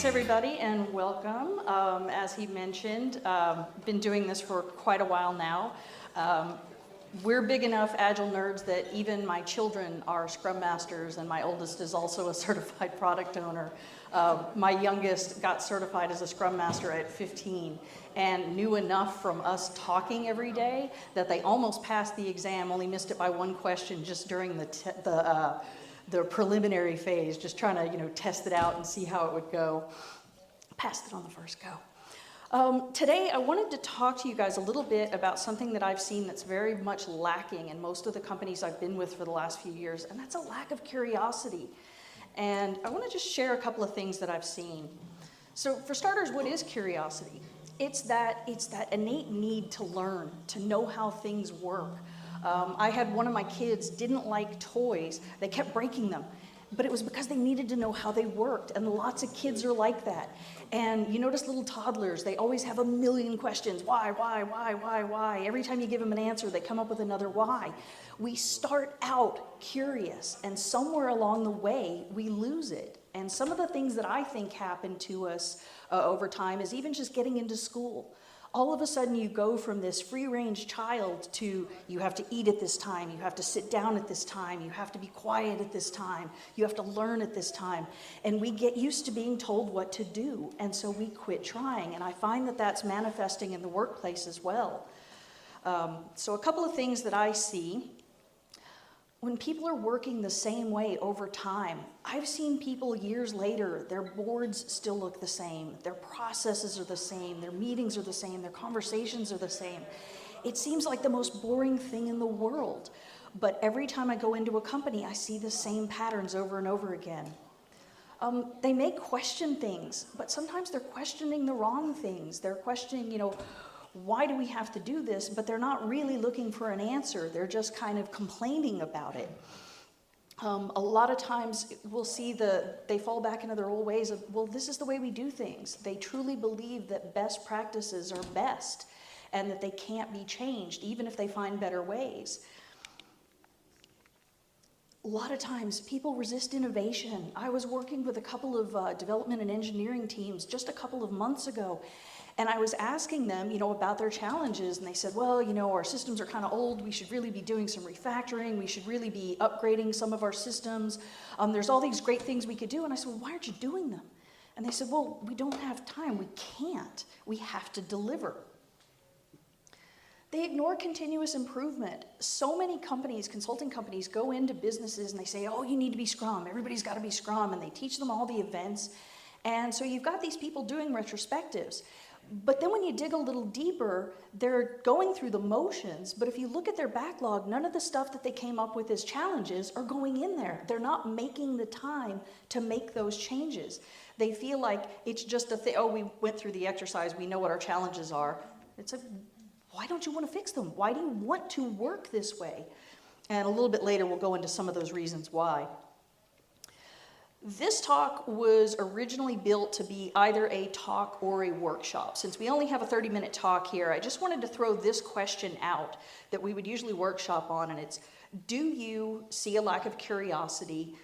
Thanks, everybody, and welcome. As he mentioned, been doing this for quite a while now. We're big enough Agile nerds that even my children are Scrum Masters, and my oldest is also a certified product owner. My youngest got certified as a Scrum Master at 15 and knew enough from us talking every day that they almost passed the exam, only missed it by one question just during the preliminary phase, just trying to test it out and see how it would go. Passed it on the first go. Today I wanted to talk to you guys a little bit about something that I've seen that's very much lacking in most of the companies I've been with for the last few years, and that's a lack of curiosity. And I want to just share a couple of things that I've seen. So for starters, what is curiosity? It's that innate need to learn, to know how things work. I had one of my kids didn't like toys. They kept breaking them, but it was because they needed to know how they worked, and lots of kids are like that. And you notice little toddlers, they always have a million questions. Why? Every time you give them an answer, they come up with another why. We start out curious, and somewhere along the way, we lose it. And some of the things that I think happen to us over time is even just getting into school. All of a sudden you go from this free-range child to you have to eat at this time, you have to sit down at this time, you have to be quiet at this time, you have to learn at this time. And we get used to being told what to do, and so we quit trying. And I find that that's manifesting in the workplace as well. So a couple of things that I see. When people are working the same way over time, I've seen people years later, their boards still look the same, their processes are the same, their meetings are the same, their conversations are the same. It seems like the most boring thing in the world, but every time I go into a company, I see the same patterns over and over again. They may question things, but sometimes they're questioning the wrong things. They're questioning, why do we have to do this? But they're not really looking for an answer. They're just kind of complaining about it. A lot of times we'll see they fall back into their old ways of, well, this is the way we do things. They truly believe that best practices are best and that they can't be changed, even if they find better ways. A lot of times people resist innovation. I was working with a couple of development and engineering teams just a couple of months ago, and I was asking them, about their challenges, and they said, well, our systems are kind of old. We should really be doing some refactoring. We should really be upgrading some of our systems. There's all these great things we could do. And I said, well, why aren't you doing them? And they said, well, we don't have time. We can't. We have to deliver. They ignore continuous improvement. So many companies, consulting companies, go into businesses and they say, oh, you need to be Scrum. Everybody's got to be Scrum. And they teach them all the events. And so you've got these people doing retrospectives. But then when you dig a little deeper, they're going through the motions, but if you look at their backlog, none of the stuff that they came up with as challenges are going in there. They're not making the time to make those changes. They feel like it's just a thing, oh, we went through the exercise, we know what our challenges are. It's like, why don't you want to fix them? Why do you want to work this way? And a little bit later, we'll go into some of those reasons why. This talk was originally built to be either a talk or a workshop. Since we only have a 30-minute talk here, I just wanted to throw this question out that we would usually workshop on, and it's, do you see a lack of curiosity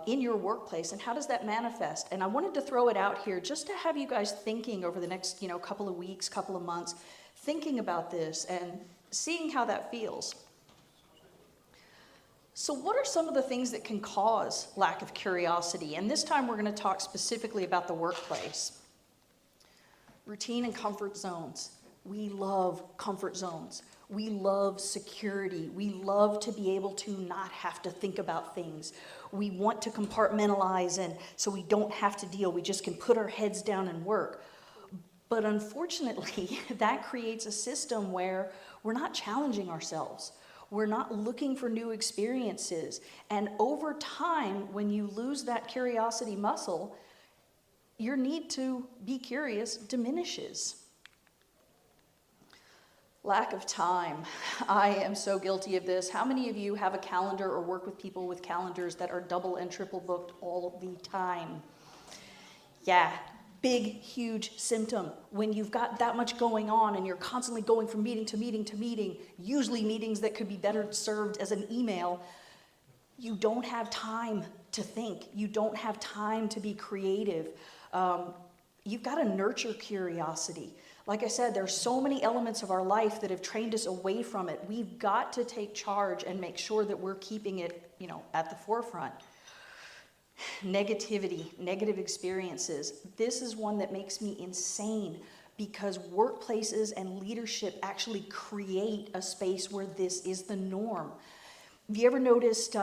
in your workplace, and how does that manifest? And I wanted to throw it out here just to have you guys thinking over the next couple of weeks, couple of months, thinking about this and seeing how that feels. So what are some of the things that can cause lack of curiosity? And this time we're going to talk specifically about the workplace. Routine and comfort zones. We love comfort zones. We love security. We love to be able to not have to think about things. We want to compartmentalize, and so we don't have to deal. We just can put our heads down and work. But unfortunately, that creates a system where we're not challenging ourselves. We're not looking for new experiences. And over time, when you lose that curiosity muscle, your need to be curious diminishes. Lack of time. I am so guilty of this. How many of you have a calendar or work with people with calendars that are double and triple booked all the time? Yeah. Big, huge symptom. When you've got that much going on and you're constantly going from meeting to meeting to meeting, usually meetings that could be better served as an email, you don't have time to think. You don't have time to be creative. You've got to nurture curiosity. Like I said, there's so many elements of our life that have trained us away from it. We've got to take charge and make sure that we're keeping it, at the forefront. Negativity, negative experiences. This is one that makes me insane because workplaces and leadership actually create a space where this is the norm. Have you ever noticed,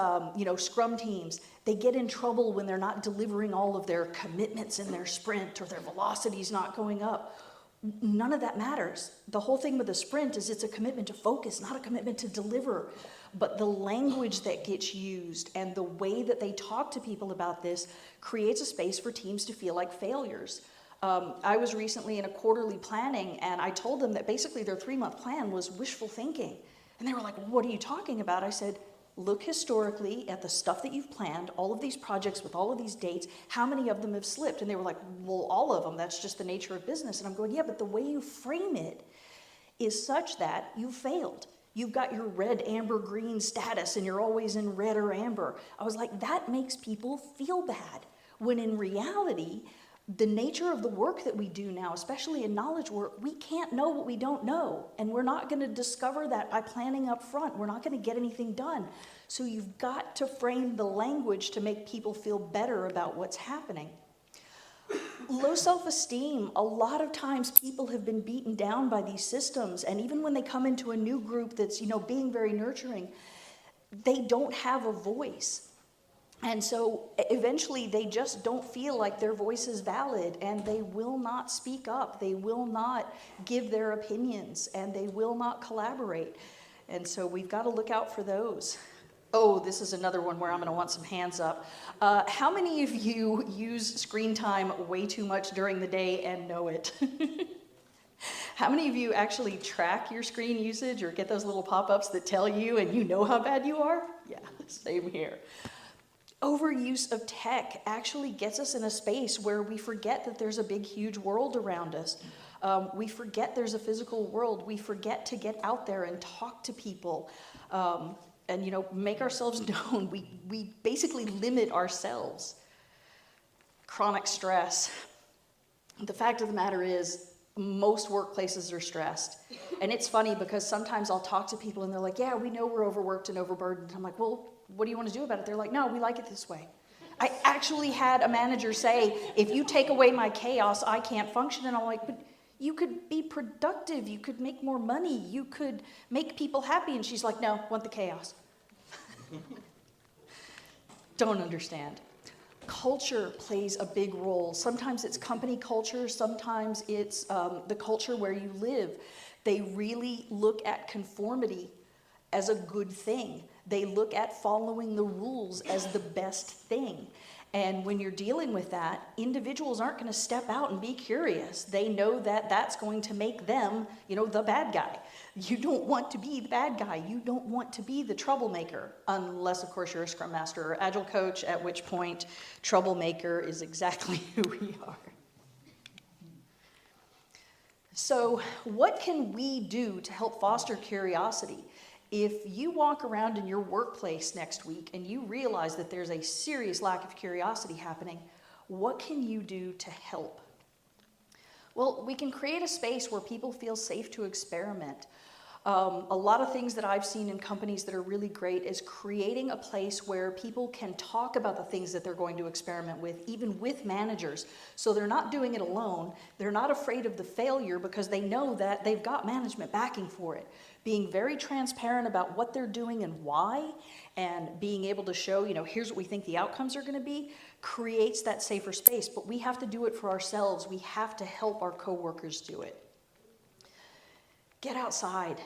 Scrum teams, they get in trouble when they're not delivering all of their commitments in their sprint or their velocity's not going up? None of that matters. The whole thing with the sprint is it's a commitment to focus, not a commitment to deliver. But the language that gets used and the way that they talk to people about this creates a space for teams to feel like failures. I was recently in a quarterly planning and I told them that basically their 3-month plan was wishful thinking. And they were like, what are you talking about? I said, look historically at the stuff that you've planned, all of these projects with all of these dates, how many of them have slipped? And they were like, well, all of them, that's just the nature of business. And I'm going, yeah, but the way you frame it is such that you failed. You've got your red, amber, green status and you're always in red or amber. I was like, that makes people feel bad. When in reality, the nature of the work that we do now, especially in knowledge work, we can't know what we don't know. And we're not going to discover that by planning up front. We're not going to get anything done. So you've got to frame the language to make people feel better about what's happening. Low self-esteem, a lot of times people have been beaten down by these systems, and even when they come into a new group that's, being very nurturing, they don't have a voice. And so eventually they just don't feel like their voice is valid, and they will not speak up, they will not give their opinions, and they will not collaborate. And so we've got to look out for those. Oh, this is another one where I'm going to want some hands up. How many of you use screen time way too much during the day and know it? How many of you actually track your screen usage or get those little pop-ups that tell you and you know how bad you are? Yeah, same here. Overuse of tech actually gets us in a space where we forget that there's a big, huge world around us. We forget there's a physical world. We forget to get out there and talk to people. And make ourselves known. We basically limit ourselves. Chronic stress. The fact of the matter is, most workplaces are stressed. And it's funny because sometimes I'll talk to people and they're like, yeah, we know we're overworked and overburdened. I'm like, well, what do you want to do about it? They're like, no, we like it this way. I actually had a manager say, if you take away my chaos, I can't function. And I'm like, but you could be productive, you could make more money, you could make people happy. And she's like, no, want the chaos. Don't understand. Culture plays a big role. Sometimes it's company culture, sometimes it's the culture where you live. They really look at conformity as a good thing. They look at following the rules as the best thing. And when you're dealing with that, individuals aren't going to step out and be curious. They know that that's going to make them, the bad guy. You don't want to be the bad guy. You don't want to be the troublemaker, unless, of course, you're a Scrum Master or Agile Coach, at which point troublemaker is exactly who we are. So what can we do to help foster curiosity? If you walk around in your workplace next week and you realize that there's a serious lack of curiosity happening, what can you do to help? Well, we can create a space where people feel safe to experiment. A lot of things that I've seen in companies that are really great is creating a place where people can talk about the things that they're going to experiment with, even with managers. So they're not doing it alone. They're not afraid of the failure because they know that they've got management backing for it. Being very transparent about what they're doing and why, and being able to show, here's what we think the outcomes are going to be, creates that safer space. But we have to do it for ourselves. We have to help our coworkers do it. Get outside.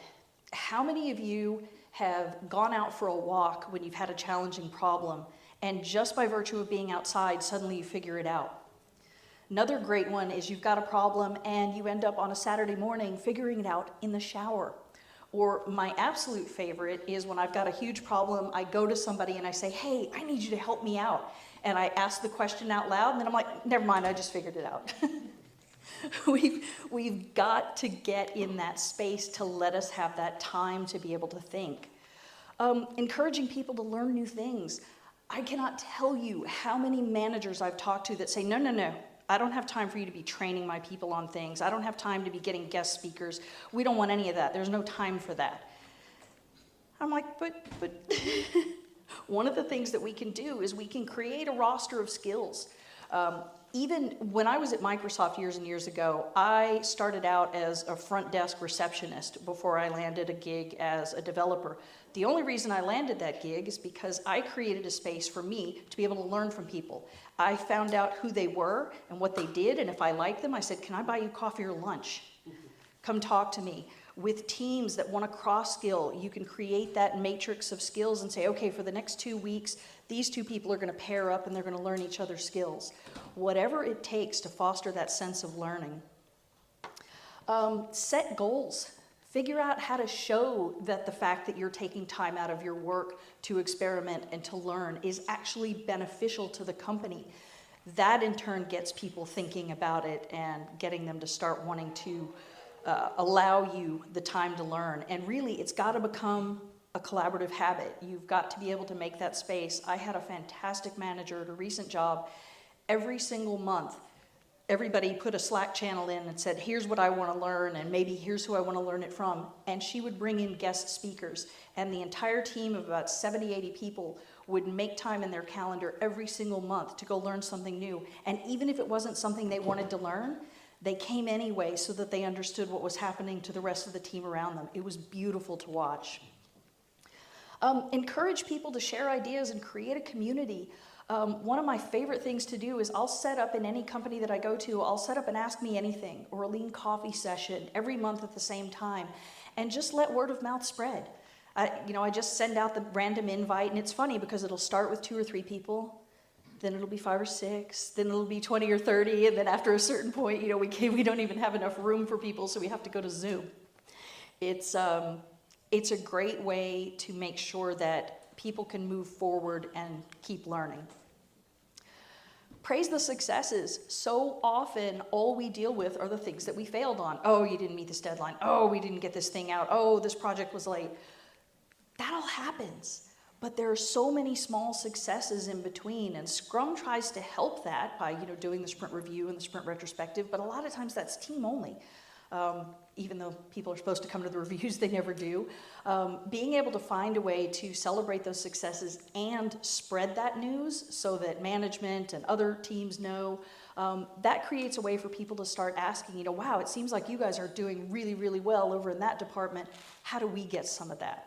How many of you have gone out for a walk when you've had a challenging problem, and just by virtue of being outside, suddenly you figure it out? Another great one is you've got a problem and you end up on a Saturday morning figuring it out in the shower. Or my absolute favorite is when I've got a huge problem, I go to somebody and I say, hey, I need you to help me out. And I ask the question out loud, and then I'm like, never mind, I just figured it out. We've got to get in that space to let us have that time to be able to think. Encouraging people to learn new things. I cannot tell you how many managers I've talked to that say, no, I don't have time for you to be training my people on things. I don't have time to be getting guest speakers. We don't want any of that. There's no time for that. I'm like, but one of the things that we can do is we can create a roster of skills. Even when I was at Microsoft years and years ago, I started out as a front desk receptionist before I landed a gig as a developer. The only reason I landed that gig is because I created a space for me to be able to learn from people. I found out who they were and what they did, and if I liked them, I said, can I buy you coffee or lunch? Come talk to me. With teams that want to cross-skill, you can create that matrix of skills and say, okay, for the next 2 weeks, these two people are going to pair up and they're going to learn each other's skills. Whatever it takes to foster that sense of learning. Set goals. Figure out how to show that the fact that you're taking time out of your work to experiment and to learn is actually beneficial to the company. That in turn gets people thinking about it and getting them to start wanting to allow you the time to learn. And really, it's got to become a collaborative habit. You've got to be able to make that space. I had a fantastic manager at a recent job. Every single month, everybody put a Slack channel in and said, here's what I want to learn, and maybe here's who I want to learn it from. And she would bring in guest speakers. And the entire team of about 70, 80 people would make time in their calendar every single month to go learn something new. And even if it wasn't something they wanted to learn, they came anyway so that they understood what was happening to the rest of the team around them. It was beautiful to watch. Encourage people to share ideas and create a community. One of my favorite things to do is I'll set up in any company that I go to, I'll set up an Ask Me Anything or a Lean Coffee session every month at the same time and just let word of mouth spread. I just send out the random invite, and it's funny because it'll start with 2 or 3 people. Then it'll be 5 or 6, then it'll be 20 or 30, and then after a certain point, we don't even have enough room for people, so we have to go to Zoom. It's a great way to make sure that people can move forward and keep learning. Praise the successes. So often, all we deal with are the things that we failed on. Oh, you didn't meet this deadline. Oh, we didn't get this thing out. Oh, this project was late. That all happens. But there are so many small successes in between, and Scrum tries to help that by doing the sprint review and the sprint retrospective, but a lot of times that's team only. Even though people are supposed to come to the reviews, they never do. Being able to find a way to celebrate those successes and spread that news so that management and other teams know, that creates a way for people to start asking, wow, it seems like you guys are doing really, really well over in that department. How do we get some of that?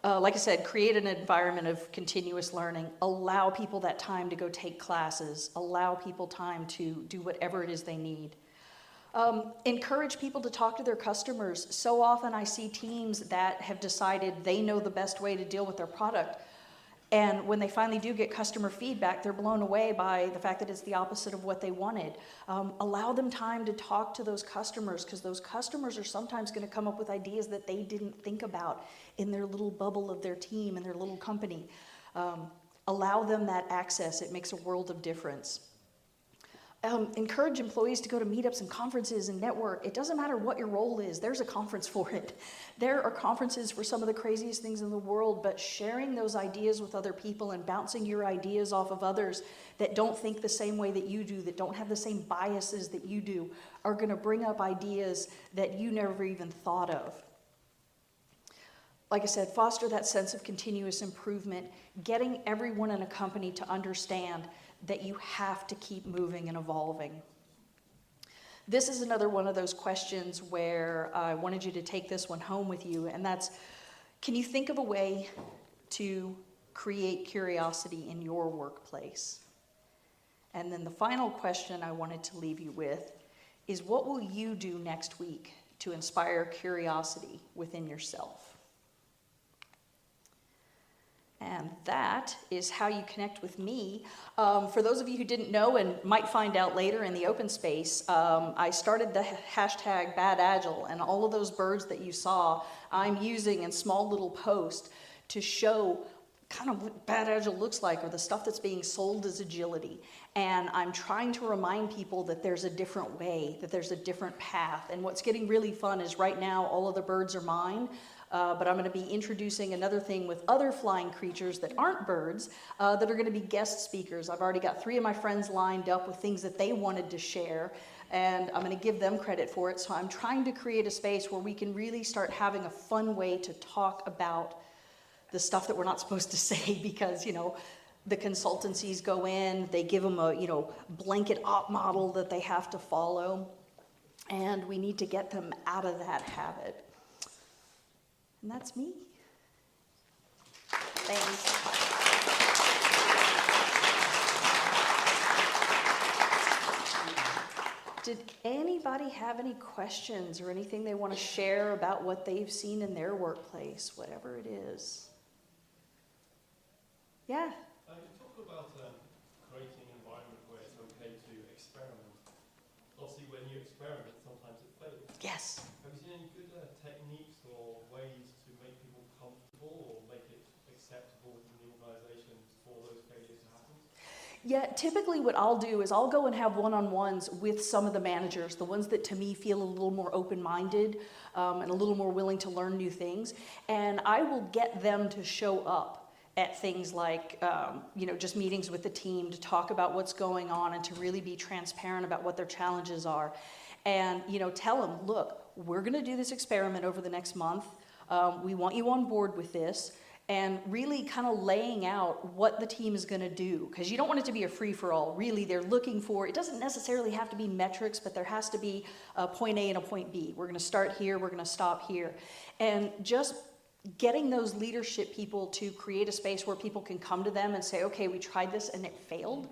Like I said, create an environment of continuous learning. Allow people that time to go take classes. Allow people time to do whatever it is they need. Encourage people to talk to their customers. So often I see teams that have decided they know the best way to deal with their product. And when they finally do get customer feedback, they're blown away by the fact that it's the opposite of what they wanted. Allow them time to talk to those customers, because those customers are sometimes going to come up with ideas that they didn't think about in their little bubble of their team and their little company. Allow them that access. It makes a world of difference. Encourage employees to go to meetups and conferences and network. It doesn't matter what your role is. There's a conference for it. There are conferences for some of the craziest things in the world, but sharing those ideas with other people and bouncing your ideas off of others that don't think the same way that you do, that don't have the same biases that you do, are going to bring up ideas that you never even thought of. Like I said, foster that sense of continuous improvement, getting everyone in a company to understand that you have to keep moving and evolving. This is another one of those questions where I wanted you to take this one home with you, and that's, can you think of a way to create curiosity in your workplace? And then the final question I wanted to leave you with is, what will you do next week to inspire curiosity within yourself? And that is how you connect with me. For those of you who didn't know and might find out later in the open space, I started the hashtag Bad Agile, and all of those birds that you saw, I'm using in small little posts to show kind of what Bad Agile looks like, or the stuff that's being sold as agility. And I'm trying to remind people that there's a different way, that there's a different path. And what's getting really fun is right now all of the birds are mine. but I'm going to be introducing another thing with other flying creatures that aren't birds that are going to be guest speakers. I've already got 3 of my friends lined up with things that they wanted to share, and I'm going to give them credit for it. So I'm trying to create a space where we can really start having a fun way to talk about the stuff that we're not supposed to say, because, you know, the consultancies go in, they give them a, you know, blanket op model that they have to follow, and we need to get them out of that habit. And that's me. Thanks. Did anybody have any questions or anything they want to share about what they've seen in their workplace, whatever it is? Yeah? You talk about creating an environment where it's okay to experiment. Obviously, when you experiment, sometimes it fails. Yes. Have you seen any good techniques or ways to make people comfortable or make it acceptable within the organization for those failures to happen? Yeah, typically what I'll do is I'll go and have one-on-ones with some of the managers, the ones that to me feel a little more open-minded and a little more willing to learn new things, and I will get them to show up at things like, you know, just meetings with the team to talk about what's going on and to really be transparent about what their challenges are. And, you know, tell them, look, we're going to do this experiment over the next month. We want you on board with this. And really kind of laying out what the team is going to do. Because you don't want it to be a free-for-all. Really, they're looking for, it doesn't necessarily have to be metrics, but there has to be a point A and a point B. We're going to start here, we're going to stop here. And just getting those leadership people to create a space where people can come to them and say, okay, we tried this and it failed.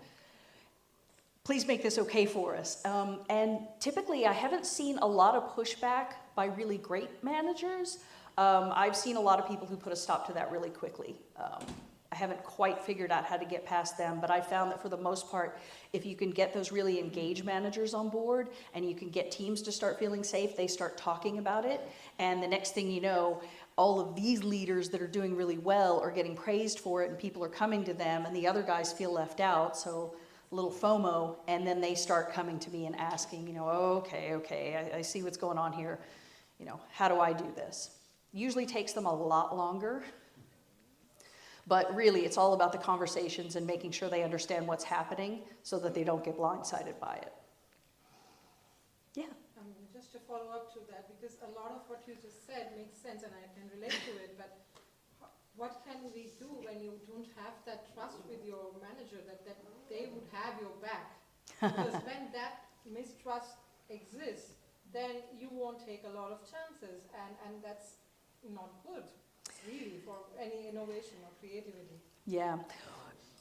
Please make this okay for us. And typically, I haven't seen a lot of pushback by really great managers. I've seen a lot of people who put a stop to that really quickly. I haven't quite figured out how to get past them, but I found that for the most part, if you can get those really engaged managers on board and you can get teams to start feeling safe, they start talking about it. And the next thing you know, all of these leaders that are doing really well are getting praised for it and people are coming to them and the other guys feel left out. So a little FOMO, and then they start coming to me and asking, you know, okay, I see what's going on here. You know, how do I do this? Usually takes them a lot longer, but really it's all about the conversations and making sure they understand what's happening so that they don't get blindsided by it. Yeah. Just to follow up to that, because a lot of what you just said makes sense and I can relate to it, but what can we do when you don't have that trust with your manager that they would have your back? Because when that mistrust exists, then you won't take a lot of chances, and that's not good, really, for any innovation or creativity. Yeah.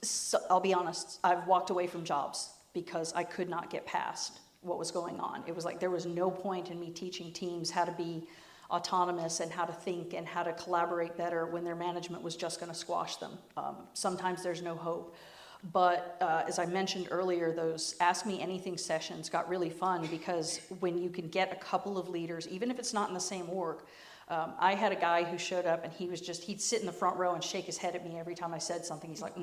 So I'll be honest, I've walked away from jobs because I could not get past what was going on. It was like there was no point in me teaching teams how to be autonomous and how to think and how to collaborate better when their management was just going to squash them. Sometimes there's no hope. But as I mentioned earlier, those Ask Me Anything sessions got really fun because when you can get a couple of leaders, even if it's not in the same org, I had a guy who showed up and he'd sit in the front row and shake his head at me every time I said something. He's like,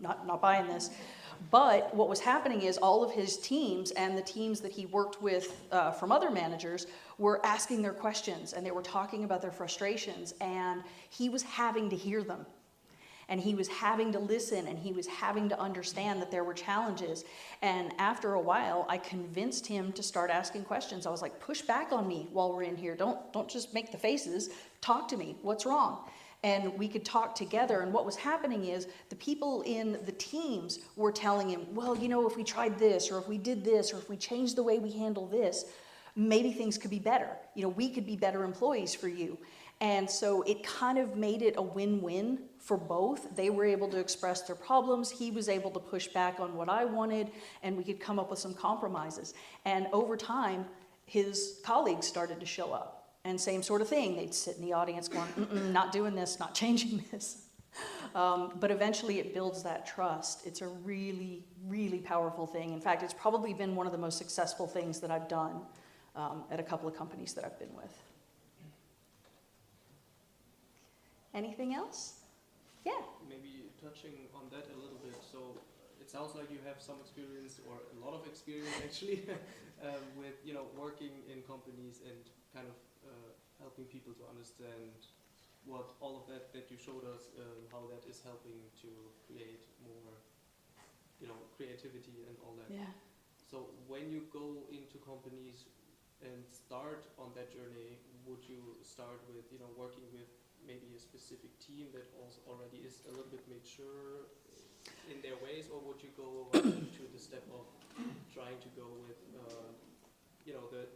not buying this. But what was happening is all of his teams and the teams that he worked with from other managers were asking their questions and they were talking about their frustrations, and he was having to hear them. And he was having to listen, and he was having to understand that there were challenges. And after a while, I convinced him to start asking questions. I was like, push back on me while we're in here. Don't just make the faces. Talk to me. What's wrong? And we could talk together. And what was happening is the people in the teams were telling him, well, you know, if we tried this, or if we did this, or if we changed the way we handle this, maybe things could be better. You know, we could be better employees for you. And so it kind of made it a win-win for both. They were able to express their problems. He was able to push back on what I wanted, and we could come up with some compromises. And over time, his colleagues started to show up. And same sort of thing. They'd sit in the audience going, not doing this, not changing this. But eventually it builds that trust. It's a really, really powerful thing. In fact, it's probably been one of the most successful things that I've done at a couple of companies that I've been with. Anything else? Yeah. Maybe touching on that a little bit. So it sounds like you have some experience, or a lot of experience actually, with working in companies and kind of helping people to understand what all of that you showed us, how that is helping to create more, creativity and all that. Yeah. So when you go into companies and start on that journey, would you start with, working with maybe a specific team that also already is a little bit mature in their ways, or would you go to the step of trying to go with,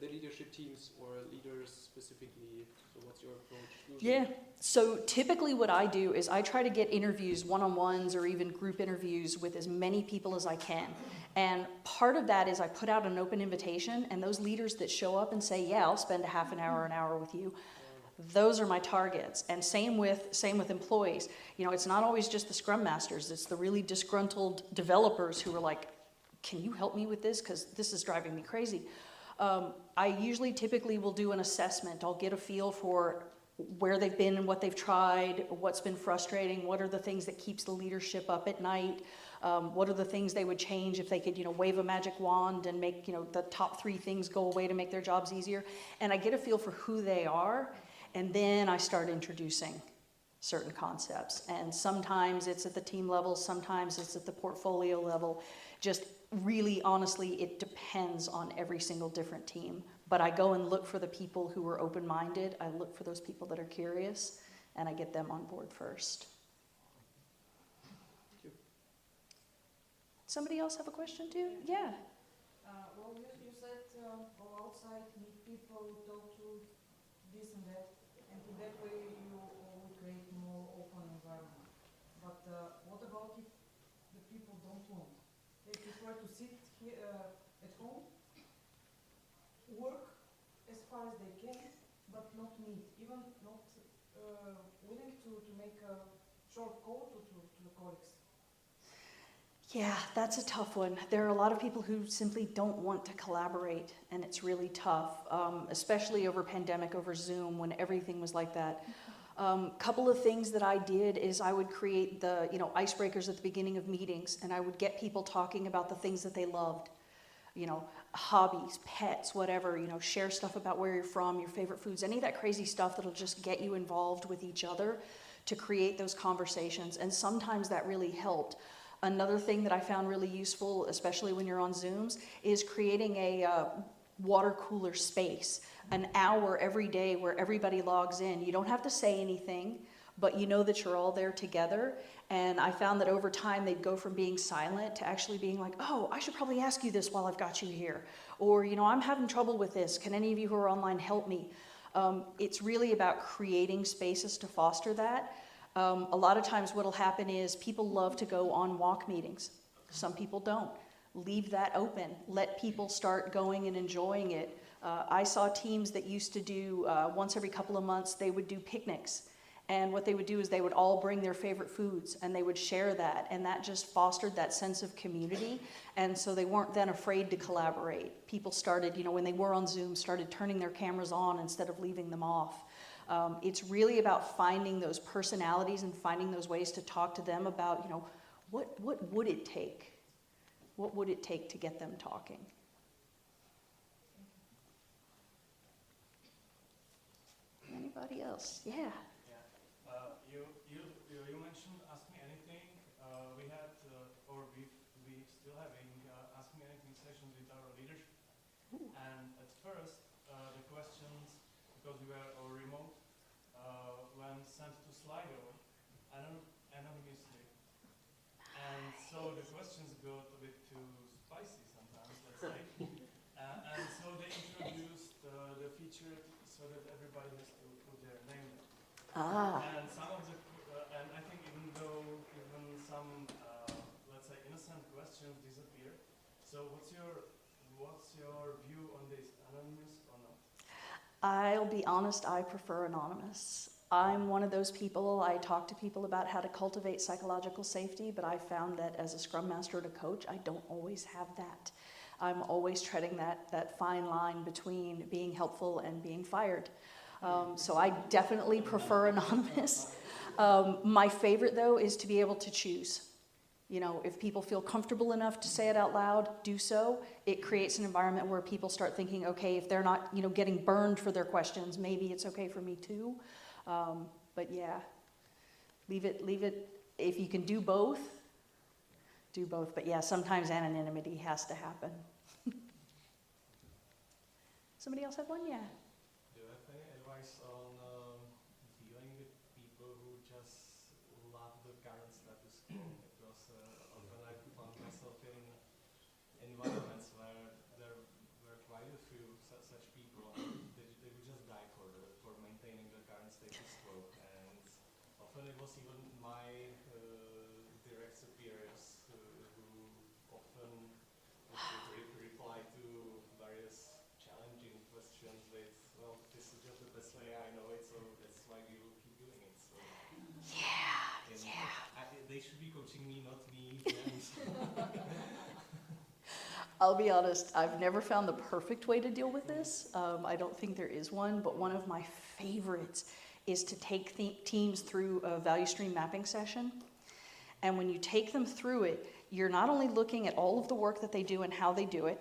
the leadership teams or leaders specifically? So what's your approach usually? Yeah. So typically what I do is I try to get interviews, one-on-ones or even group interviews with as many people as I can. And part of that is I put out an open invitation, and those leaders that show up and say, yeah, I'll spend a half an hour with you, those are my targets. And same with employees. It's not always just the Scrum Masters. It's the really disgruntled developers who are like, can you help me with this? Because this is driving me crazy. I typically will do an assessment. I'll get a feel for where they've been and what they've tried, what's been frustrating, what are the things that keeps the leadership up at night, what are the things they would change if they could, wave a magic wand and make, the top 3 things go away to make their jobs easier. And I get a feel for who they are, and then I start introducing certain concepts. And sometimes it's at the team level, sometimes it's at the portfolio level. Just really, honestly, it depends on every single different team. But I go and look for the people who are open-minded. I look for those people that are curious, and I get them on board first. Thank you. Somebody else have a question too? Yeah. Well, you said go outside, meet people, talk to this and that, and in that way you will create more open environment. But what about if the people don't want? They prefer to sit here at home, work as far as they can, but not meet, even not willing to make a short call to the colleagues. Yeah, that's a tough one. There are a lot of people who simply don't want to collaborate, and it's really tough, especially over pandemic, over Zoom, when everything was like that. Couple of things that I did is I would create the icebreakers at the beginning of meetings, and I would get people talking about the things that they loved, hobbies, pets, whatever, share stuff about where you're from, your favorite foods, any of that crazy stuff that'll just get you involved with each other to create those conversations. And sometimes that really helped. Another thing that I found really useful, especially when you're on Zooms, is creating a water cooler space, an hour every day where everybody logs in. You don't have to say anything, but you know that you're all there together. And I found that over time they'd go from being silent to actually being like, oh, I should probably ask you this while I've got you here. Or, I'm having trouble with this. Can any of you who are online help me? It's really about creating spaces to foster that. A lot of times what'll happen is people love to go on walk meetings. Some people don't. Leave that open. Let people start going and enjoying it. I saw teams that used to do, once every couple of months, they would do picnics. And what they would do is they would all bring their favorite foods and they would share that. And that just fostered that sense of community. And so they weren't then afraid to collaborate. People started, when they were on Zoom, started turning their cameras on instead of leaving them off. It's really about finding those personalities and finding those ways to talk to them about, what would it take? What would it take to get them talking? Anybody else? Yeah. You mentioned Ask Me Anything. We had, or we still having Ask Me Anything sessions with our leadership. Ooh. And at first, the questions, because we were all remote, when sent to Slido anonymously. And so the questions got a bit too spicy sometimes, let's say. And so they introduced the feature so that everybody has to put their name in. And some of the, and I think even some, let's say, innocent questions disappear. So what's your view on this, anonymous or not? I'll be honest, I prefer anonymous. I'm one of those people, I talk to people about how to cultivate psychological safety, but I found that as a Scrum Master and a coach, I don't always have that. I'm always treading that fine line between being helpful and being fired. So I definitely prefer anonymous. My favorite, though, is to be able to choose. If people feel comfortable enough to say it out loud, do so. It creates an environment where people start thinking, okay, if they're not, getting burned for their questions, maybe it's okay for me too. But yeah, leave it, if you can do both, do both. But yeah, sometimes anonymity has to happen. Somebody else have one? Yeah. Do you have any advice on dealing with people who just love the current status quo? Because often I found myself in environments where there were quite a few such people. They would just die for maintaining the current status quo, and often it was even my direct superiors who often would reply to various challenging questions with, well, this is just the best way I know it, so that's why we will keep doing it. So they should be coaching me, not me. I'll be honest, I've never found the perfect way to deal with this. I don't think there is one, but one of my favorites is to take teams through a value stream mapping session. And when you take them through it, you're not only looking at all of the work that they do and how they do it,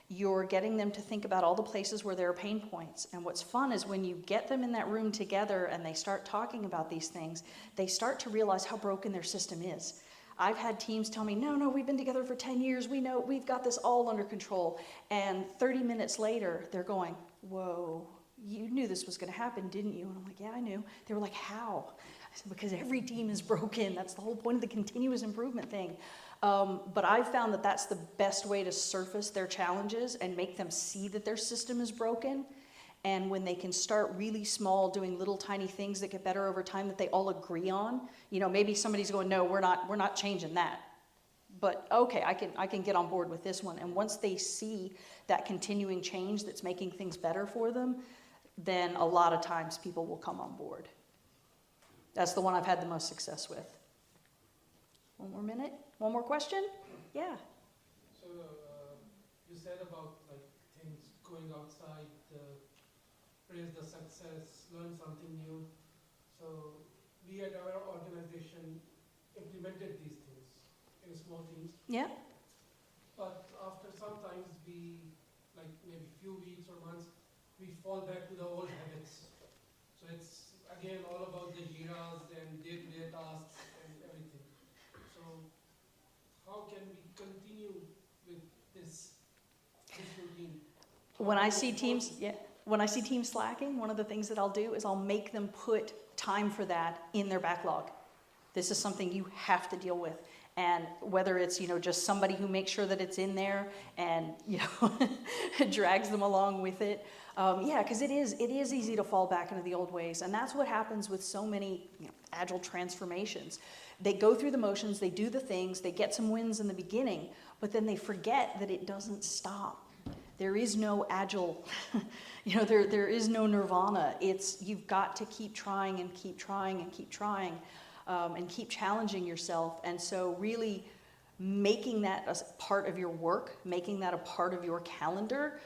you're getting them to think about all the places where there are pain points. And what's fun is when you get them in that room together and they start talking about these things, they start to realize how broken their system is. I've had teams tell me, no, we've been together for 10 years. We know we've got this all under control. And 30 minutes later, they're going, whoa, you knew this was going to happen, didn't you? And I'm like, yeah, I knew. They were like, how? I said, because every team is broken. That's the whole point of the continuous improvement thing. But I've found that that's the best way to surface their challenges and make them see that their system is broken. And when they can start really small, doing little tiny things that get better over time that they all agree on, you know, maybe somebody's going, no, we're not changing that. But okay, I can get on board with this one. And once they see that continuing change that's making things better for them, then a lot of times people will come on board. That's the one I've had the most success with. One more minute? One more question? Yeah. So you said about like things going outside, praise the success, learn something new. So we at our organization implemented these things in small teams. Yeah. But after sometimes we, like maybe few weeks or months, we fall back to the old habits. So it's again all about the Jiras and day-to-day tasks and everything. So how can we continue with this routine? When I see teams slacking, one of the things that I'll do is I'll make them put time for that in their backlog. This is something you have to deal with. And whether it's, you know, just somebody who makes sure that it's in there and, you know, drags them along with it. Yeah, because it is easy to fall back into the old ways. And that's what happens with so many, you know, agile transformations. They go through the motions, they do the things, they get some wins in the beginning, but then they forget that it doesn't stop. There is no agile, you know, there is no nirvana. It's, you've got to keep trying and keep trying and keep trying. And keep challenging yourself. And so really making that a part of your work, making that a part of your calendar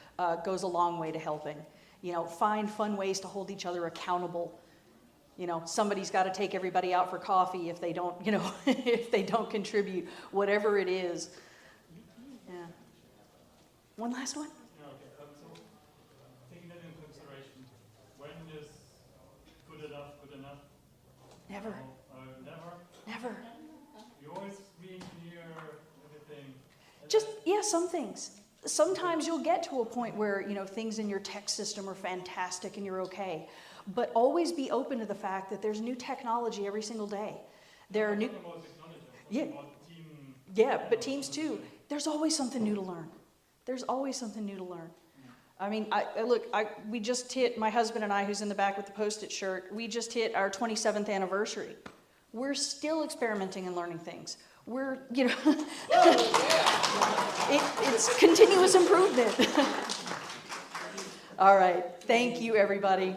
goes a long way to helping. You know, find fun ways to hold each other accountable. You know, somebody's got to take everybody out for coffee if they don't, you know, if they don't contribute, whatever it is. Yeah. One last one? Yeah, okay. So taking that into consideration, when is good enough? Never. Never. Never. You always re-engineer everything. Just, yeah, some things. Sometimes you'll get to a point where, you know, things in your tech system are fantastic and you're okay. But always be open to the fact that there's new technology every single day. There are new... About technology, Yeah. about team, Yeah, but teams too. There's always something new to learn. There's always something new to learn. I mean, we just hit, my husband and I, who's in the back with the Post-it shirt, we just hit our 27th anniversary. We're still experimenting and learning things. We're, you know, it's continuous improvement. All right. Thank you, everybody.